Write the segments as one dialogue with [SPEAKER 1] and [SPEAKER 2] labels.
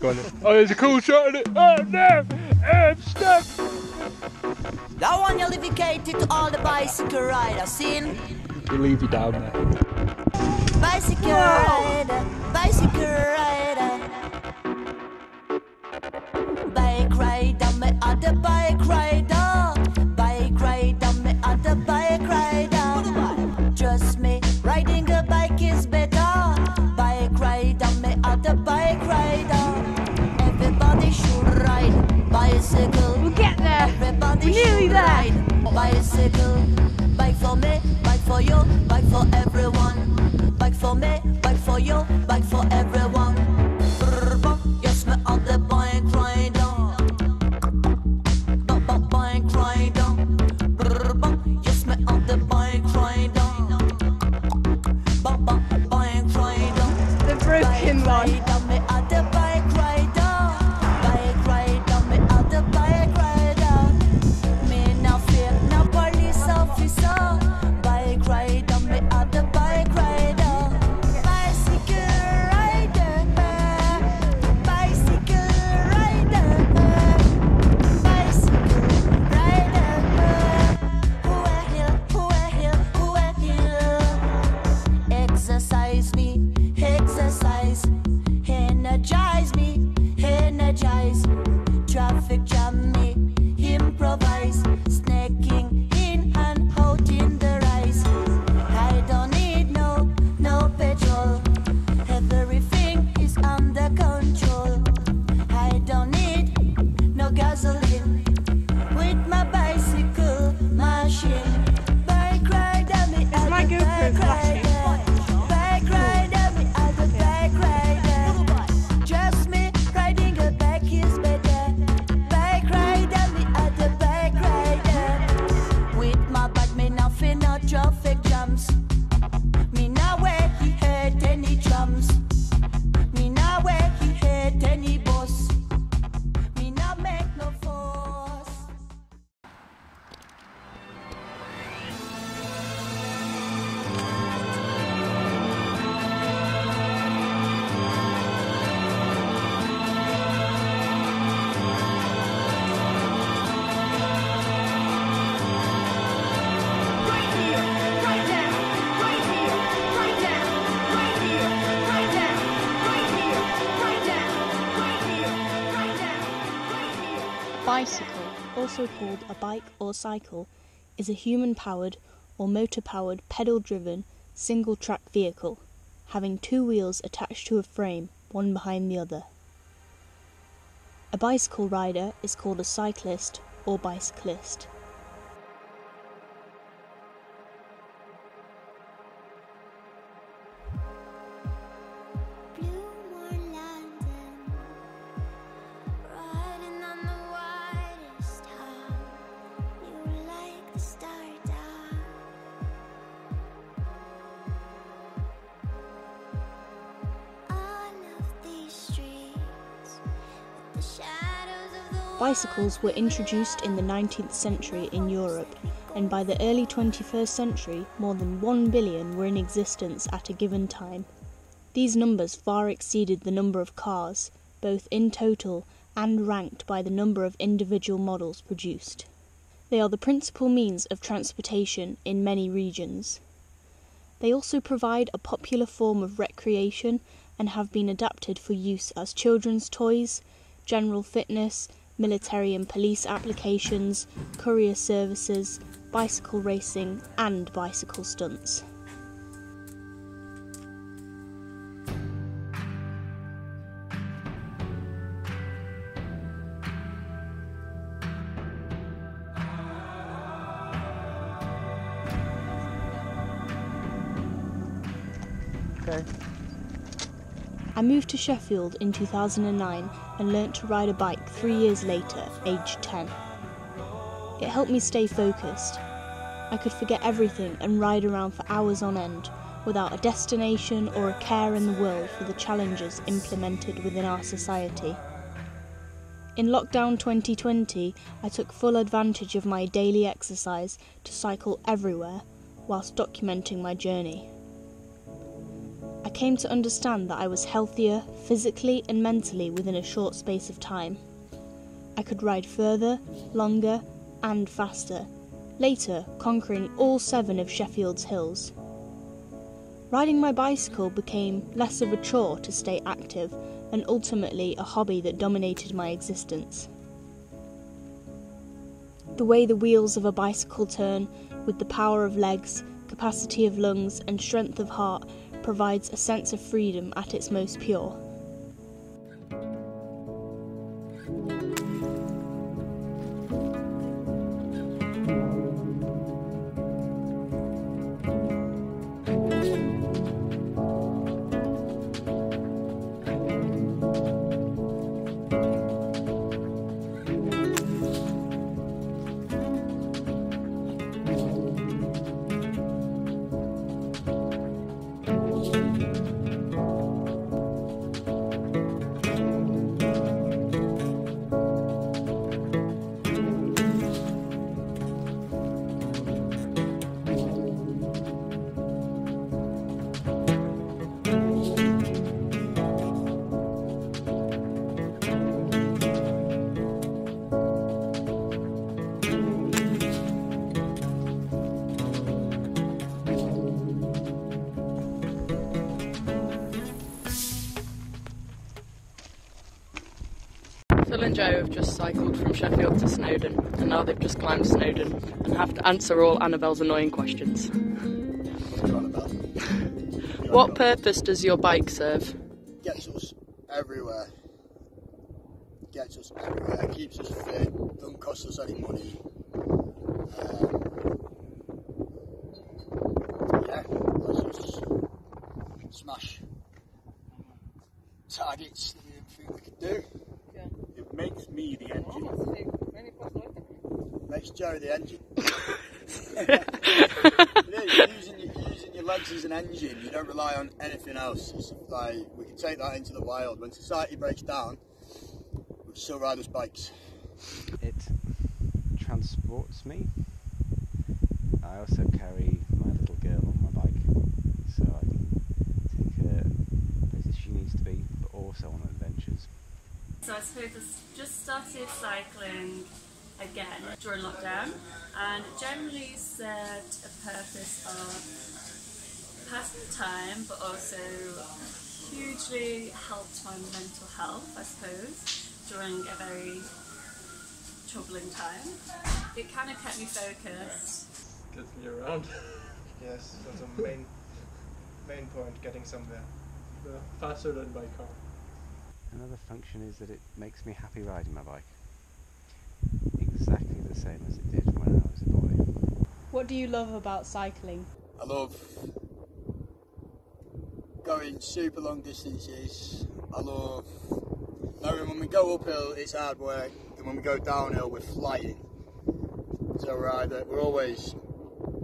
[SPEAKER 1] Go on then. Oh, there's a cool shot in it. Oh no! I'm stuck!
[SPEAKER 2] That one you're dedicated to all the bicycle riders, seen?
[SPEAKER 1] We'll leave you down there.
[SPEAKER 2] Bicycle rider, bicycle rider. Bike rider, me other bike rider. Bike rider, me other bike rider. Trust me, riding a bike is better. Bike rider, me other bike rider. Everybody should ride bicycle.
[SPEAKER 3] We'll get there.
[SPEAKER 2] Everybody
[SPEAKER 3] We're nearly
[SPEAKER 2] should
[SPEAKER 3] there.
[SPEAKER 2] ride bicycle. Bike for me, bike for you, bike for everyone. Bike for me, bike for you, bike for everyone. Yes, me on the bike rider. Bike rider. Yes, me on the bike rider. Bike rider.
[SPEAKER 3] The broken one.
[SPEAKER 2] Me on the bike rider. Bike rider, me on the bike rider. Me no fear no police officer. Bike rider, me on the bike rider. Bicycle rider. Bicycle rider. Bicycle rider. Who are here? Who are here? Who are here? Exercise me, exercise. Energize me, energize. Traffic jam me, improvise. Snaking in and out in the rise. I don't need no petrol. Everything is under control. I don't need no gasoline. With my bicycle machine. Bike rider, me
[SPEAKER 3] Is my
[SPEAKER 2] at the
[SPEAKER 3] GoPro
[SPEAKER 2] bike
[SPEAKER 3] flashing?
[SPEAKER 2] rider. Bike rider, me at the bike rider. Trust me, riding a bike is better. Bike rider, me at the bike rider. With my bike, me nothing, no traffic jams. Me now where he hurt any drums. Me now where he hurt any boss. Me now make no force.
[SPEAKER 4] Bicycle, also called a bike or cycle, is a human-powered or motor-powered pedal-driven single-track vehicle, having two wheels attached to a frame, one behind the other. A bicycle rider is called a cyclist or bicyclist. Bicycles were introduced in the 19th century in Europe, and by the early 21st century, more than 1 billion were in existence at a given time. These numbers far exceeded the number of cars, both in total and ranked by the number of individual models produced. They are the principal means of transportation in many regions. They also provide a popular form of recreation and have been adapted for use as children's toys, general fitness, military and police applications, courier services, bicycle racing and bicycle stunts.
[SPEAKER 1] Okay.
[SPEAKER 4] I moved to Sheffield in 2009 and learnt to ride a bike 3 years later, aged 10. It helped me stay focused. I could forget everything and ride around for hours on end, without a destination or a care in the world for the challenges implemented within our society. In lockdown 2020, I took full advantage of my daily exercise to cycle everywhere, whilst documenting my journey. I came to understand that I was healthier physically and mentally within a short space of time. I could ride further, longer, and faster, later conquering all 7 of Sheffield's hills. Riding my bicycle became less of a chore to stay active and ultimately a hobby that dominated my existence. The way the wheels of a bicycle turn, with the power of legs, capacity of lungs, and strength of heart, provides a sense of freedom at its most pure.
[SPEAKER 3] Phil and Joe have just cycled from Sheffield to Snowdon, and now they've just climbed Snowdon and have to answer all Annabelle's annoying questions. What purpose does your bike serve?
[SPEAKER 5] Gets us everywhere. Keeps us fit, doesn't cost us any money. Let's just smash targets that we didn't think we could do.
[SPEAKER 1] It makes me the engine.
[SPEAKER 5] Makes Joe the engine. Using your legs as an engine, you don't rely on anything else. It's like, we can take that into the wild. When society breaks down, we still ride us bikes.
[SPEAKER 6] It transports me. I also carry my little girl on my bike, so I can take her places she needs to be, but also on adventures.
[SPEAKER 7] So I suppose I just started cycling again during lockdown, and it generally served a purpose of passing the time, but also hugely helped my mental health, I suppose, during a very troubling time. It kind of kept me focused.
[SPEAKER 1] Gets me around.
[SPEAKER 8] Yes, that's a main point, getting somewhere.
[SPEAKER 1] Yeah, faster than by car.
[SPEAKER 6] Another function is that it makes me happy riding my bike. Exactly the same as it did when I was a boy.
[SPEAKER 4] What do you love about cycling?
[SPEAKER 5] I love going super long distances. I love knowing when we go uphill it's hard work, and when we go downhill we're flying. So we're always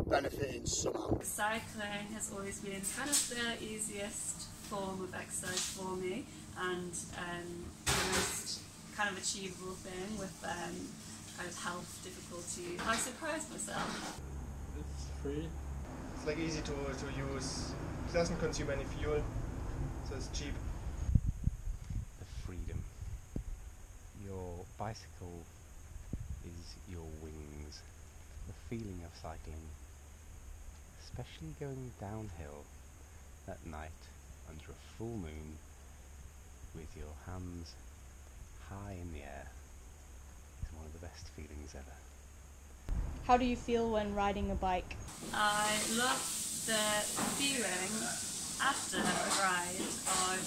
[SPEAKER 5] benefiting somehow.
[SPEAKER 7] Cycling has always been kind of the easiest form of exercise for me, and the most kind of achievable thing with kind of health difficulty. I surprised myself.
[SPEAKER 1] It's free.
[SPEAKER 8] It's like easy to use. It doesn't consume any fuel, so it's cheap.
[SPEAKER 6] The freedom. Your bicycle is your wings. The feeling of cycling, especially going downhill at night under a full moon with your hands high in the air, is one of the best feelings ever.
[SPEAKER 4] How do you feel when riding a bike?
[SPEAKER 7] I love the feeling after a ride of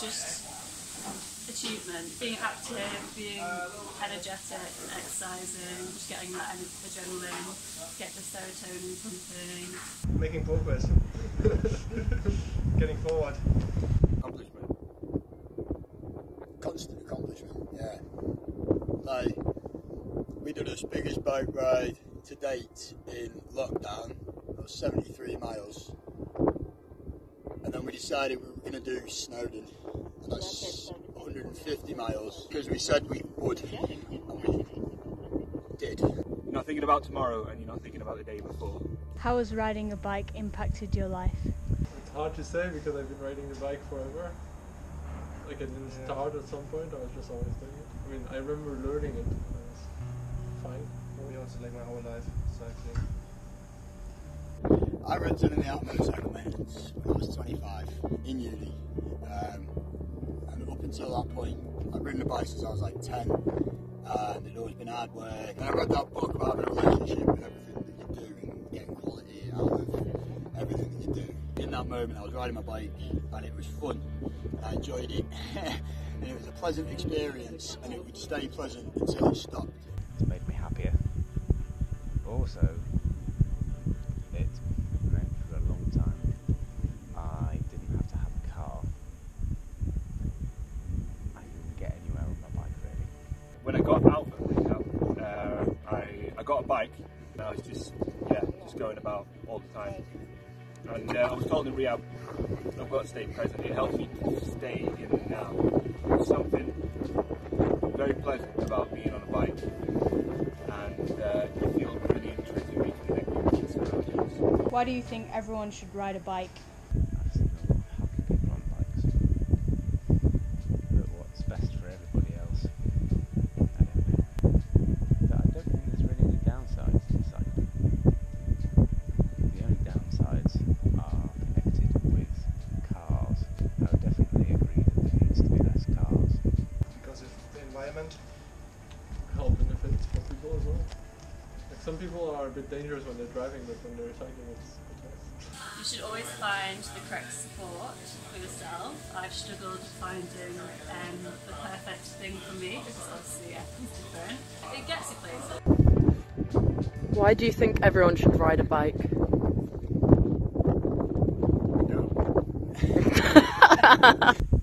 [SPEAKER 7] just achievement, being active, being energetic, exercising, just getting that adrenaline, get the serotonin pumping.
[SPEAKER 8] Making progress. Getting forward.
[SPEAKER 5] Accomplishment. Constant accomplishment, yeah. Like, we did our biggest bike ride to date in lockdown. It was 73 miles. And then we decided we were going to do Snowdon. And that's 150 miles. Because we said we would. And we did.
[SPEAKER 1] You're not thinking about tomorrow and you're not thinking about the day before.
[SPEAKER 4] How has riding a bike impacted your life?
[SPEAKER 8] hard to say because I've been riding the bike forever. Like I didn't start at some point, I was just always doing it. I mean, I remember learning it when I was 5.
[SPEAKER 9] Me also, like my whole life, cycling.
[SPEAKER 5] I rented in the out motorcycle maintenance when I was 25 in uni, and up until that point I'd ridden a bike since I was like 10, and it'd always been hard work. And I read that book about having a relationship with everything that you do and getting quality out of everything that you do. In that moment I was riding my bike and it was fun, and I enjoyed it, and it was a pleasant experience, and it would stay pleasant until it stopped.
[SPEAKER 6] It's made me happier. Also, it meant for a long time I didn't have to have a car. I couldn't get anywhere on my bike really.
[SPEAKER 1] When I got out of rehab, I got a bike, and I was just going about all the time. And I was told in rehab, I've got to stay present. It helps me to stay in the now. There's something very pleasant about being on a bike, and you feel really intrinsically connected to the surroundings.
[SPEAKER 4] Why do you think everyone should ride a bike?
[SPEAKER 6] I've seen a lot of happy people on bikes. But what's best for everybody else, I don't know. But I don't think there's really any downsides to cycling. The only downsides are connected with cars. I would definitely agree that there needs to be less cars.
[SPEAKER 8] Because of the environment. Health benefits for people as well. Like some people are a bit dangerous when they're driving, but when they're cycling it's nice.
[SPEAKER 7] You should always find the correct support for yourself. I've struggled finding the perfect thing for me because obviously everything's different. It gets you places.
[SPEAKER 3] Why do you think everyone should ride a bike?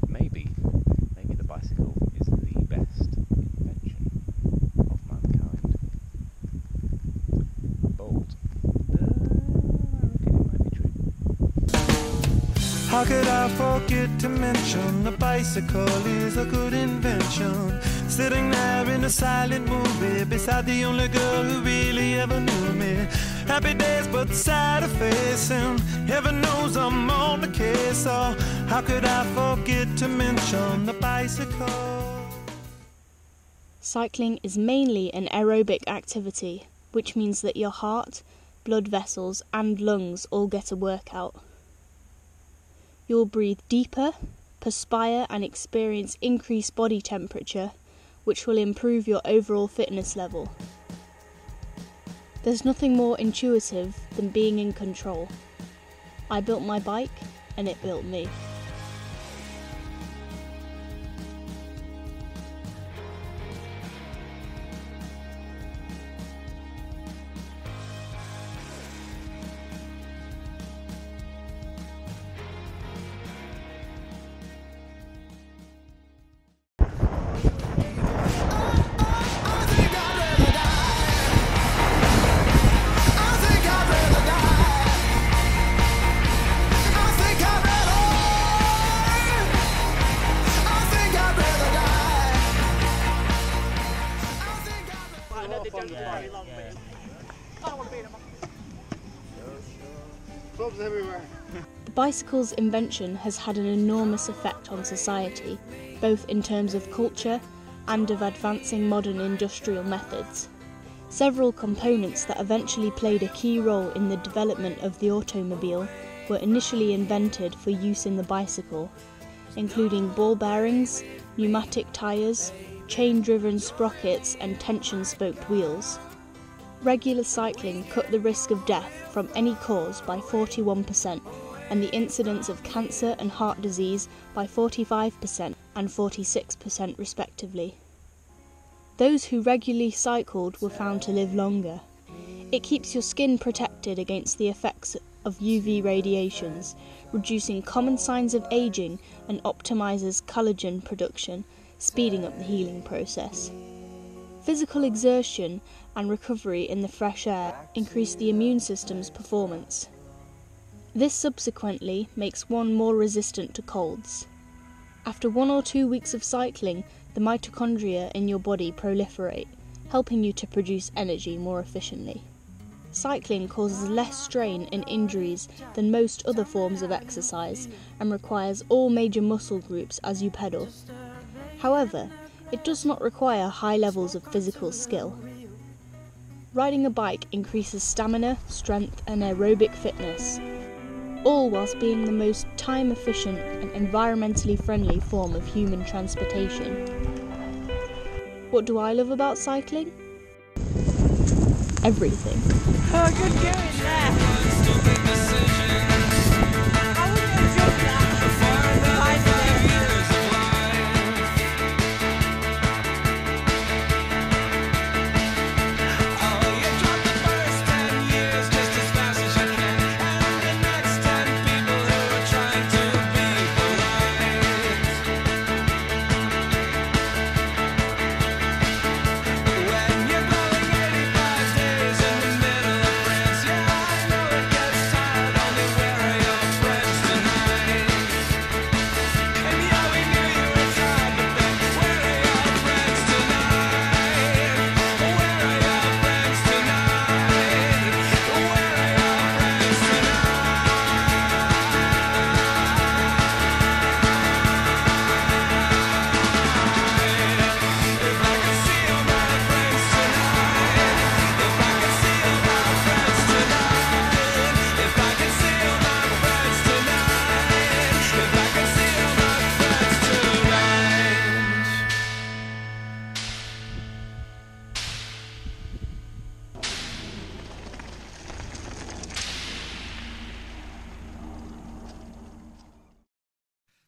[SPEAKER 6] Maybe the bicycle is the best invention of mankind. Bold. I reckon it might be true.
[SPEAKER 10] How could I forget to mention the bicycle is a good invention? Sitting there in a silent movie beside the only girl who really ever knew me. Happy days but sad to face, and heaven knows I'm on the case. So how could I forget to mention the bicycle?
[SPEAKER 4] Cycling is mainly an aerobic activity, which means that your heart, blood vessels and lungs all get a workout. You'll breathe deeper, perspire and experience increased body temperature, which will improve your overall fitness level. There's nothing more intuitive than being in control. I built my bike and it built me. The bicycle's invention has had an enormous effect on society, both in terms of culture and of advancing modern industrial methods. Several components that eventually played a key role in the development of the automobile were initially invented for use in the bicycle, including ball bearings, pneumatic tyres, chain-driven sprockets and tension-spoked wheels. Regular cycling cut the risk of death from any cause by 41%, and the incidence of cancer and heart disease by 45% and 46% respectively. Those who regularly cycled were found to live longer. It keeps your skin protected against the effects of UV radiations, reducing common signs of aging, and optimises collagen production, speeding up the healing process. Physical exertion and recovery in the fresh air increase the immune system's performance. This subsequently makes one more resistant to colds. After 1 or 2 weeks of cycling, the mitochondria in your body proliferate, helping you to produce energy more efficiently. cycling causes less strain and injuries than most other forms of exercise and requires all major muscle groups as you pedal. However, it does not require high levels of physical skill. Riding a bike increases stamina, strength and aerobic fitness, all whilst being the most time-efficient and environmentally friendly form of human transportation. What do I love about cycling? Everything.
[SPEAKER 2] Oh, good going there. I wouldn't have jumped that.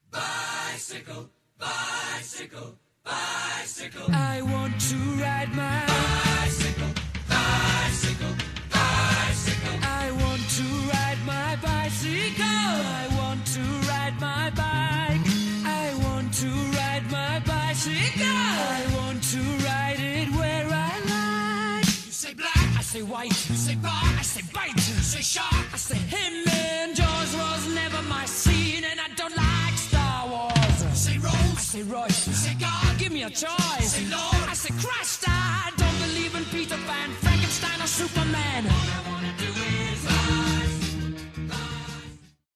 [SPEAKER 10] Bicycle, bicycle, bicycle. I want to ride my bicycle, bicycle, bicycle. I want to ride my bicycle. I want to ride my bike. I want to ride my bicycle. I want to ride it where I like. You say black, I say white. You say bar, I say bite. You say shark, I say him. And Jaws was never my scene, and I don't like Star Wars. Say Rose, I say Royce, say God, give me a choice. Say Lord, I say Christ, I don't believe in Peter Pan, Frankenstein or Superman.